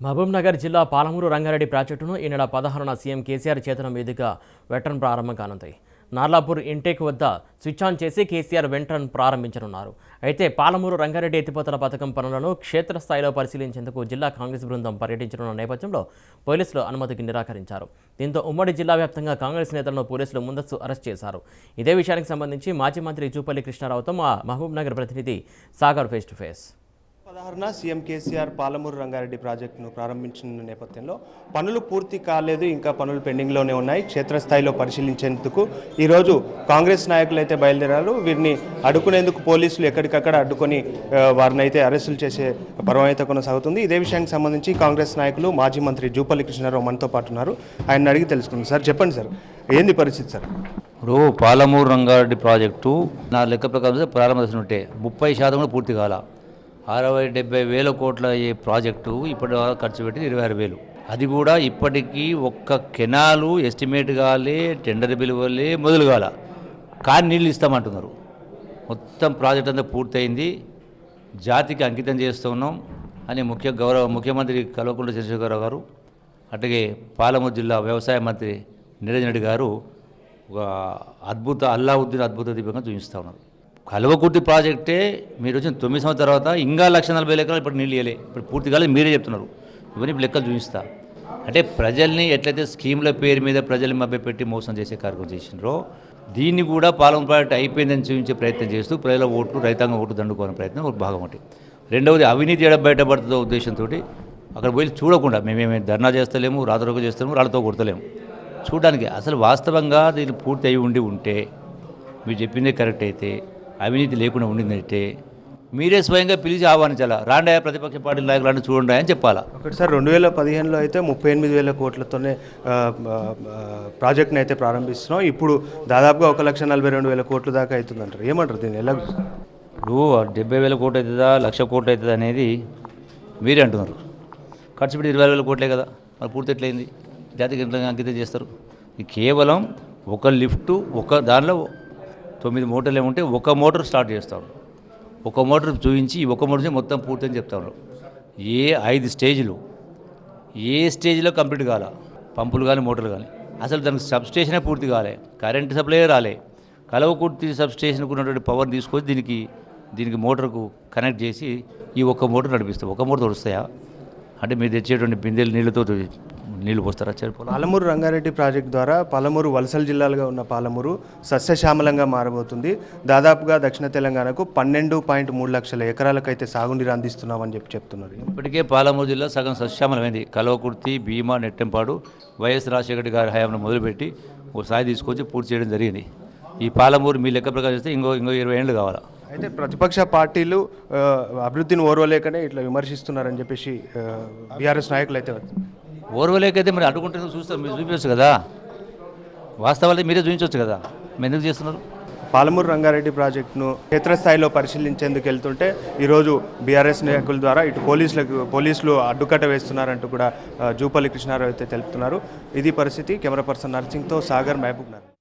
మహబూబ్నగర్ జిల్లా పాలమూరు రంగారెడ్డి ప్రాజెక్టును ఈ నెల 16న సీఎం కేసీఆర్ చేతుల మీదుగా వెటరన్ ప్రారంభం కానుంది. నార్లాపూర్ ఇంటేక్ వద్ద స్విచ్ ఆన్ చేసి కేసీఆర్ వెంటన్ ప్రారంభించనున్నారు. అయితే పాలమూరు రంగారెడ్డి ఎత్తిపోతల పథకం పనులను క్షేత్రస్థాయిలో పరిశీలించేందుకు జిల్లా కాంగ్రెస్ బృందం పర్యటించనున్న నేపథ్యంలో పోలీసులు అనుమతికి నిరాకరించారు. దీంతో ఉమ్మడి జిల్లా వ్యాప్తంగా కాంగ్రెస్ నేతలను పోలీసులు ముందస్తు అరెస్ట్ చేశారు. ఇదే విషయానికి సంబంధించి మాజీ మంత్రి జూపల్లి కృష్ణారావుతో మా మహబూబ్నగర్ ప్రతినిధి సాగర్ ఫేస్ టు ఫేస్. 16న సీఎం కేసీఆర్ పాలమూరు రంగారెడ్డి ప్రాజెక్టును ప్రారంభించిన నేపథ్యంలో పనులు పూర్తి కాలేదు, ఇంకా పనులు పెండింగ్లోనే ఉన్నాయి. క్షేత్రస్థాయిలో పరిశీలించేందుకు ఈరోజు కాంగ్రెస్ నాయకులు అయితే బయలుదేరారు. వీరిని అడ్డుకునేందుకు పోలీసులు ఎక్కడికక్కడ అడ్డుకొని వారిని అయితే అరెస్టులు చేసే పర్వం అయితే కొనసాగుతుంది. ఇదే విషయానికి సంబంధించి కాంగ్రెస్ నాయకులు మాజీ మంత్రి జూపల్లి కృష్ణారావు మనతో పాటు ఉన్నారు. ఆయన అడిగి తెలుసుకుందాం. సార్ చెప్పండి సార్, ఏంది పరిస్థితి సార్? ఇప్పుడు పాలమూరు రంగారెడ్డి ప్రాజెక్టు నా లెక్క ప్రకారం ప్రారంభ దశ ఉంటే 30% కూడా పూర్తి కాల. 60-70 వేల కోట్ల ఈ ప్రాజెక్టు ఇప్పటి వరకు ఖర్చు పెట్టింది 26,000. అది కూడా ఇప్పటికీ ఒక్క కెనాలు ఎస్టిమేట్ కాలే, టెండర్ పిలువలే, మొదలు కాల. కానీ నీళ్ళు ఇస్తామంటున్నారు. మొత్తం ప్రాజెక్ట్ అంతా పూర్తయింది, జాతికి అంకితం చేస్తున్నాం అని ముఖ్యమంత్రి కల్వకుంట్ల చంద్రశేఖరరావు గారు, అట్లాగే పాలమూరు జిల్లా వ్యవసాయ మంత్రి నిరంజన్ రెడ్డి గారు ఒక అల్లావుద్దీన్ అద్భుత దీపంగా చూపిస్తూ ఉన్నారు. కల్వకుర్తి ప్రాజెక్టే మీరు వచ్చిన 9 సంవత్సరాల తర్వాత ఇంకా 140,000 ఎకరాలు ఇప్పుడు నీళ్ళు ఇవ్వలే. ఇప్పుడు పూర్తి కాలేదు మీరే చెప్తున్నారు. ఇవన్నీ లెక్కలు చూపిస్తా. అంటే ప్రజల్ని ఎట్లయితే స్కీముల పేరు మీద ప్రజల్ని మభ్యపెట్టి మోసం చేసే కార్యక్రమం చేసినారో దీన్ని కూడా పాలమూరు ప్రాజెక్ట్ అయిపోయిందని చూపించే ప్రయత్నం చేస్తూ ప్రజల ఓట్లు, రైతాంగం ఓట్లు దండుకోవాలని ప్రయత్నం ఒక భాగం ఒకటి. రెండవది అవినీతి బయటపడుతుందో ఉద్దేశంతో అక్కడ పోయి చూడకుండా మేమేమి ధర్నా చేస్తలేము, రాత్రులకు చేస్తలేము, రాళ్ళతో కొడతలేము. చూడడానికి అసలు వాస్తవంగా దీన్ని పూర్తి అయి ఉంటే మీరు చెప్పిందే కరెక్ట్ అయితే, అవినీతి లేకుండా ఉండిందంటే మీరే స్వయంగా పిలిచి ఆహ్వానించాలా. రాండాయ ప్రతిపక్ష పార్టీల నాయకులను చూడండి అని చెప్పాలా. ఒకటి సార్, 2015లో అయితే 38,000 కోట్లతోనే ప్రాజెక్ట్ని అయితే ప్రారంభిస్తున్నాం. ఇప్పుడు దాదాపుగా 1,42,000 కోట్ల దాకా అవుతుందంటారు. ఏమంటారు దీన్ని? ఎలా ఇప్పుడు 70,000 కోట్లు అవుతుందా, 1,00,000 కోట్లు అవుతుందా అనేది మీరే అంటున్నారు. ఖర్చు పెట్టి 20,000 కోట్లే కదా, మరి పూర్తి ఎట్లయింది? జాతికి ఎట్లా అంకితం చేస్తారు? ఇది కేవలం ఒక లిఫ్టు, ఒక దానిలో 9 మోటార్లు ఏమంటే ఒక మోటార్ స్టార్ట్ చేస్తాను, ఒక మోటార్ చూపించి ఒక మోటార్ మొత్తం పూర్తి అని చెప్తాను. 5 స్టేజ్లు, ఏ స్టేజ్లో కంప్లీట్ కాలే, పంపులు కానీ మోటార్లు కానీ. అసలు దానికి సబ్స్టేషనే పూర్తి కాలే, కరెంట్ సప్లై రాలే. కల్వకుర్తి సబ్స్టేషన్కు ఉన్నటువంటి పవర్ తీసుకొని దీనికి మోటార్కు కనెక్ట్ చేసి ఈ ఒక్క మోటార్ నడిపిస్తాం. ఒక మోటార్ తొడుస్తాయా? అంటే మీరు తెచ్చేటువంటి బిందెలు నీళ్ళతో నీళ్లు పోస్తారా? పాలమూరు రంగారెడ్డి ప్రాజెక్ట్ ద్వారా పాలమూరు వలసల జిల్లాలుగా ఉన్న పాలమూరు సస్యశ్యామలంగా మారబోతుంది. దాదాపుగా దక్షిణ తెలంగాణకు 12.3 లక్షల ఎకరాలకైతే సాగునీరు అందిస్తున్నామని చెప్తున్నారు. ఇప్పటికే పాలమూరు జిల్లా సగం సస్యశ్యామలమైంది. కల్వకుర్తి, భీమా, నెట్టెంపాడు వైఎస్ రాజశేఖర గారి హయాంలో మొదలుపెట్టి ఓ స్థాయి తీసుకొచ్చి పూర్తి చేయడం జరిగింది. ఈ పాలమూరు మీ లెక్క ప్రకారం చేస్తే ఇంకో 20 ఏళ్ళు కావాలా. అయితే ప్రతిపక్ష పార్టీలు అభివృద్ధిని ఓర్వలేకనే ఇట్లా విమర్శిస్తున్నారని చెప్పేసి బీఆర్ఎస్ నాయకులు అయితే ఓర్వలేకైతే మరి అడ్డుకుంటే చూస్తారు, మీరు చూపించవచ్చు కదా. వాస్తవాలు మీరే చూపించవచ్చు కదా, మీరు ఎందుకు చేస్తున్నారు? పాలమూరు రంగారెడ్డి ప్రాజెక్టును క్షేత్రస్థాయిలో పరిశీలించేందుకు వెళ్తుంటే ఈరోజు బీఆర్ఎస్ నాయకుల ద్వారా ఇటు పోలీసులు అడ్డుకట్ట వేస్తున్నారంటూ కూడా జూపల్లి కృష్ణారావు అయితే తెలుపుతున్నారు. ఇది పరిస్థితి. కెమెరా పర్సన్ నర్సింగ్తో సాగర్, మహబూబ్నగర్.